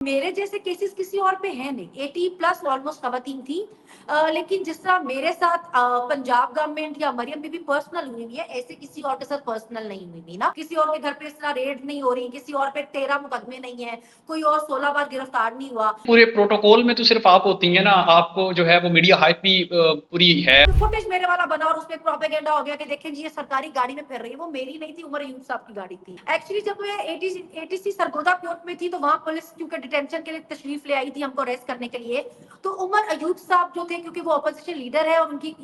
मेरे जैसे केसेस किसी और पे हैं नहीं। 80 प्लस ऑलमोस्ट खवातीन थी। लेकिन जिस तरह मेरे साथ पंजाब गवर्नमेंट या मरियम बीबी पर्सनल हुई हुई है, ऐसे किसी और के साथ पर्सनल नहीं हुई थी ना। किसी और के घर पे इस तरह रेड नहीं हो रही, किसी और पे 13 मुकदमे नहीं है, कोई और 16 बार गिरफ्तार नहीं हुआ। पूरे प्रोटोकॉल में तो सिर्फ आप होती हैं ना, आपको जो है वो मीडिया हाइप भी पूरी है। फुटेज मेरे वाला बना और उसमें प्रोपेगेंडा हो गया कि देखें जी ये सरकारी गाड़ी में फिर रही है। वो मेरी नहीं थी, उमर अयूब साहब की गाड़ी थी। एक्चुअली जब मैं एटीसी सरगोदा कोर्ट में थी तो वहां पुलिस क्योंकि डिटेंशन के लिए तशरीफ ले आई थी हमको अरेस्ट करने के लिए। तो उमर अयूब साहब जो थे, क्योंकि वो अपोजिशन लीडर है और उनकी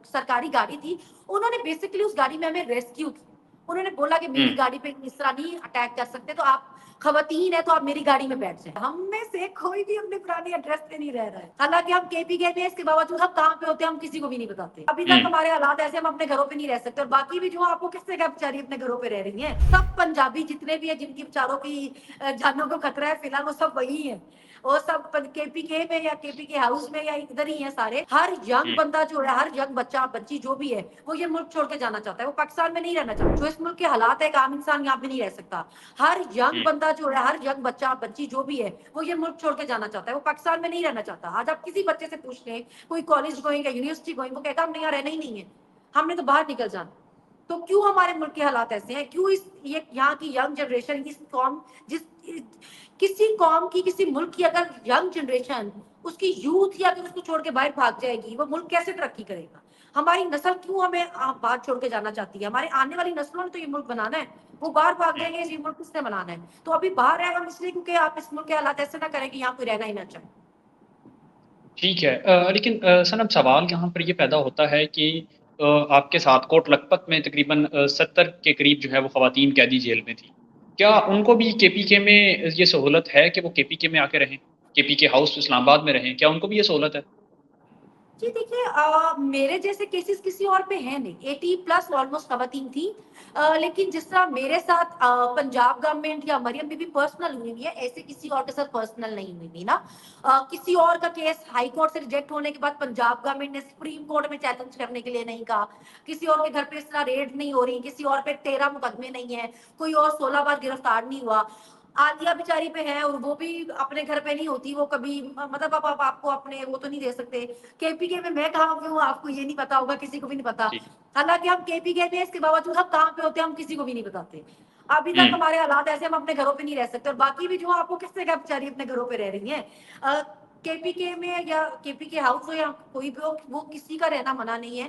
सरकारी गाड़ी थी, उन्होंने बेसिकली उस गाड़ी में हमें रेस्क्यू की। उन्होंने बोला कि मेरी गाड़ी पे इस तरह नहीं अटैक कर सकते, तो आप खवातीन है तो आप मेरी गाड़ी में बैठ जाए। हम में से कोई भी अपने पुराने एड्रेस पे नहीं रह रहा है। हालांकि हम केपी गए हैं, इसके बावजूद हम कहाँ पे होते हैं हम किसी को भी नहीं बताते। अभी तक हमारे हालात ऐसे, हम अपने घरों पे नहीं रह सकते। और बाकी भी जो आपको किससे क्या बेचारी अपने घरों पे रह रही है, सब पंजाबी जितने भी है जिनकी बेचारों की जानों को खतरा है फिलहाल, वो सब वही है। वो सब केपी के में या केपी के हाउस में या इधर ही है सारे। हर यंग बंदा जो है, हर यंग बच्चा बच्ची जो भी है, वो ये मुल्क छोड़ के जाना चाहता है। वो पाकिस्तान में नहीं रहना चाहता। जो इस मुल्क के हालात है, एक आम इंसान यहाँ पे नहीं रह सकता। हर यंग बंदा जो है, हर यंग बच्चा बच्ची जो भी है, वो ये मुल्क छोड़ के जाना चाहता है। वो पाकिस्तान में नहीं रहना चाहता। आज आप किसी बच्चे से पूछ लें, कोई कॉलेज गोइंग या यूनिवर्सिटी गोइंग, वो कहता हमने यहाँ रहना ही नहीं है, हमने तो बाहर निकल जाना। तो क्यों हमारे मुल्क के हालात ऐसे हैं? क्यों इस ये यहाँ की यंग जनरेशन, इस कौम, जिस किसी कौम की, किसी मुल्क की अगर यंग जनरेशन, उसकी यूथ ही अगर उसको छोड़ के बाहर भाग जाएगी, वो मुल्क कैसे तरक्की करेगा? हमारी नस्ल क्यों हमें बाहर छोड़ के जाना चाहती है? हमारे आने वाली नस्लों ने तो ये मुल्क बनाना है। वो बाहर भाग जाएंगे, ये मुल्क किसने बनाना है? तो अभी बाहर है हम इसलिए क्योंकि आप इस मुल्क के हालात ऐसे ना करें कि यहाँ कोई रहना ही ना चाहे। ठीक है, लेकिन सनब सवाल यहाँ पर ये पैदा होता है कि आपके साथ कोट लखपत में तकरीबन 70 के करीब जो है वो ख़वातीन कैदी जेल में थी। क्या उनको भी केपीके में ये सहूलत है कि वो केपीके में आके रहें? केपीके हाउस इस्लामाबाद में रहें, क्या उनको भी ये सहूलत है? जी देखिए, मेरे जैसे केसेस किसी और पे हैं नहीं। 80 प्लस ऑलमोस्ट खवातीन थी। लेकिन जिस तरह मेरे साथ पंजाब गवर्नमेंट या मरियम बीबी पर्सनल हुई हुई है, ऐसे किसी और के साथ पर्सनल नहीं हुई थी ना। किसी और का केस हाई कोर्ट से रिजेक्ट होने के बाद पंजाब गवर्नमेंट ने सुप्रीम कोर्ट में चैलेंज करने के लिए नहीं कहा। किसी और के घर पे इस तरह रेड नहीं हो रही, किसी और पे 13 मुकदमे नहीं है, कोई और 16 बार गिरफ्तार नहीं हुआ। आलिया बेचारी पे है और वो भी अपने घर पे नहीं होती। वो कभी मतलब आप आपको अपने वो तो नहीं दे सकते। केपीके में मैं कहाँ पे हूँ आपको ये नहीं पता होगा, किसी को भी नहीं पता। जी। हालांकि हम केपीके में, इसके बावजूद हम कहाँ पे होते हैं हम किसी को भी नहीं बताते। अभी तक हुँ, हमारे हालात ऐसे, हम अपने घरों पे नहीं रह सकते। और बाकी भी जो आपको किससे क्या बेचारी अपने घरों पे रह रही है। केपीके में या केपीके हाउस हो या कोई भी हो, वो किसी का रहना मना नहीं है।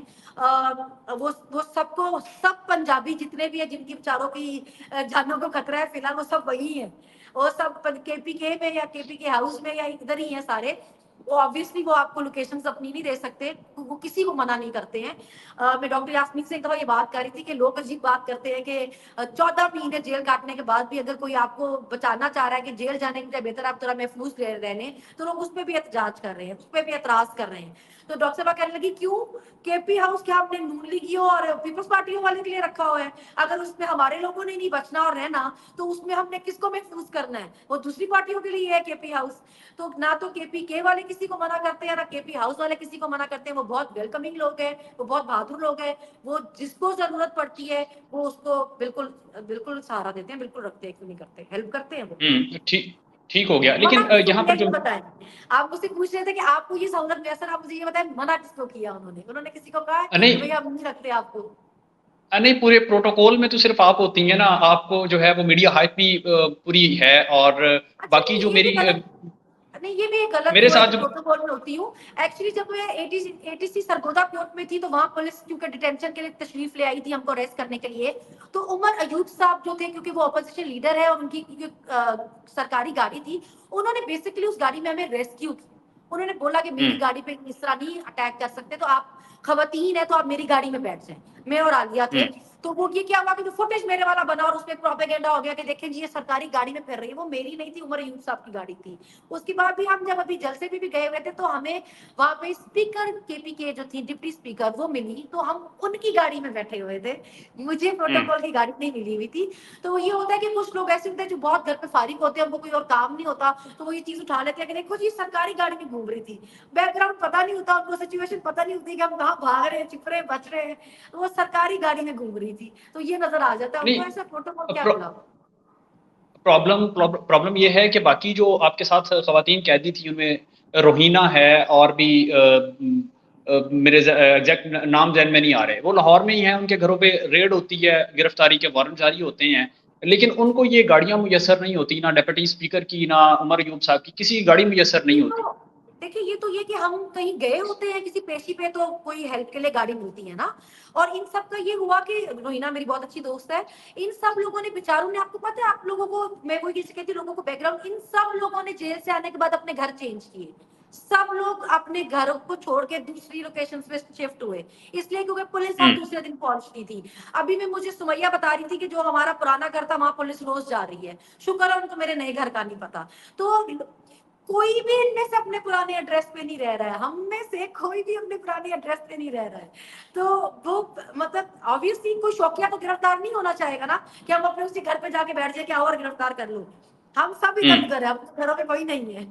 वो सबको, सब पंजाबी जितने भी है जिनकी बेचारों की जानों को खतरा है फिलहाल, वो सब वही है। वो सब केपीके में या केपीके हाउस में या इधर ही है सारे। वो ऑब्वियसली वो आपको लोकेशंस अपनी नहीं दे सकते, वो किसी को मना नहीं करते हैं। मैं डॉक्टर यास्मीन से एक दफा ये बात कर रही थी कि लोग अजीब बात करते हैं कि 14 महीने जेल काटने के बाद भी अगर कोई आपको बचाना चाह रहा है कि जेल जाने के बेहतर आप थोड़ा महफूज रहने, तो लोग उस पर भी एहतजाज कर रहे हैं, उस पर भी एतराज कर रहे हैं। तो डॉक्टर साहब कहने लगी क्यों? केपी हाउस क्या आपने नून लीगी और पीपल्स पार्टी वाले के लिए रखा हुआ है? अगर उसमें हमारे लोगों ने नहीं बचना और रहना, तो उसमें हमने किसको महफूज करना है? वो दूसरी पार्टियों के लिए है केपी हाउस। तो ना तो केपी के वाले किसी को मना करते हैं, ना केपी हाउस वाले किसी को मना करते हैं। वो बहुत वेलकमिंग लोग हैं, वो बहुत बहादुर लोग हैं। वो जिसको जरूरत पड़ती है वो उसको बिल्कुल बिल्कुल सहारा देते हैं, बिल्कुल रखते हैं, क्यों नहीं करते, हेल्प करते हैं वो। ठीक ठीक हो गया। मना लेकिन किसको यहाँ किया पर ये जो बताएं। आप मुझसे पूछ रहे थे कि आपको ये सहूलत मैसर, आप मुझे ये बताएं मना किसको किया उन्होंने? उन्होंने किसी को कहा है कि नहीं, भैया हम नहीं रखते आपको? नहीं, पूरे प्रोटोकॉल में तो सिर्फ आप होती हैं ना, आपको जो है वो मीडिया हाइप भी पूरी है। और अच्छा बाकी नहीं, जो ये भी मेरी गलत, नहीं ये भी एक गलत मेरे वो है साथ कि जो प्रोटोकॉल में होती हूँ। एक्चुअली जब मैं एटीसी सरगोदा कोर्ट में थी तो वहां पुलिस क्योंकि डिटेंशन के लिए तशरीफ ले आई थी हमको अरेस्ट करने के लिए। तो उमर अयूब साहब जो थे, क्योंकि वो अपोजिशन लीडर है और उनकी सरकारी गाड़ी थी, उन्होंने बेसिकली उस गाड़ी में हमें रेस्क्यू की। उन्होंने बोला कि हुँ, मेरी गाड़ी पे इस तरह नहीं अटैक कर सकते, तो आप खवातीन है तो आप मेरी गाड़ी में बैठ जाए। मैं और आलिया थे। हुँ, तो वो ये क्या हुआ कि जो फुटेज मेरे वाला बना और उसमें प्रोपेगेंडा हो गया कि देखें जी ये सरकारी गाड़ी में फिर रही है। वो मेरी नहीं थी, उमर अयूब साहब की गाड़ी थी। उसके बाद भी हम जब अभी जलसे भी गए हुए थे तो हमें वहां पे स्पीकर केपी के जो थी डिप्टी स्पीकर वो मिली, तो हम उनकी गाड़ी में बैठे हुए थे। मुझे हुँ, प्रोटोकॉल की गाड़ी नहीं मिली हुई थी। तो ये होता है कि कुछ लोग ऐसे होते हैं जो बहुत घर पे फारिग होते हैं, उनको कोई और काम नहीं होता, तो वो ये चीज उठा लेते हैं कि देखो जी सरकारी गाड़ी में घूम रही थी। बैकग्राउंड पता नहीं होता उनको, सिचुएशन पता नहीं होती कि हम कहाँ भाग रहे हैं, छिप रहे हैं, बच रहे हैं। तो वो सरकारी गाड़ी में घूम रही थी, तो ये नजर आ जाता है नहीं, उनको, ऐसा प्रोटोकॉल क्या प्रो मिला। प्रॉब्लम ये है कि बाकी जो आपके साथ ख़वातीन कैदी थी उनमें रोहीना है और भी मेरे एग्ज़ैक्ट नाम ज़हन में नहीं आ रहे। वो लाहौर में ही हैं, उनके घरों पे रेड होती है, गिरफ्तारी के वारंट जारी होते हैं, लेकिन उनको ये गाड़ियाँ मुयस्सर नहीं होती, ना डिप्टी स्पीकर की, ना उमर अयूब साहब की, किसी की गाड़ी मुयस्सर ये नहीं तो होती। देखिए, ये तो ये कि हम कहीं गए होते हैं किसी पेशी पे तो कोई हेल्प के लिए गाड़ी मिलती है ना। और इन सब का ये हुआ कि रोहिना मेरी बहुत अच्छी दोस्त है। इन सब लोगों ने बेचारों ने, आपको पता है, आप लोगों को, मैं वही चीज़ कहती हूँ, लोगों को बैकग्राउंड, इन सब लोगों ने जेल से आने के बाद अपने घर चेंज किए। सब लोग अपने घरों को छोड़ के दूसरी लोकेशंस पे शिफ्ट हुए, इसलिए क्योंकि पुलिस हुँ, हर दूसरे दिन पहुंचती थी। अभी भी मुझे सुमैया बता रही थी कि जो हमारा पुराना घर था वहां पुलिस रोज जा रही है। शुक्र है उनको मेरे नए घर का नहीं पता। तो कोई भी इनमें से अपने पुराने एड्रेस पे नहीं रह रहा है, हम में से कोई भी अपने पुराने एड्रेस पे नहीं रह रहा है। तो वो, मतलब ऑब्वियसली कोई शौकिया तो गिरफ्तार नहीं होना चाहेगा ना कि हम अपने उसी घर पे जाके बैठ जाए कि आओ और गिरफ्तार कर लो। हम सब हुँ। इधर उधर है, हम घरों पे कोई नहीं है।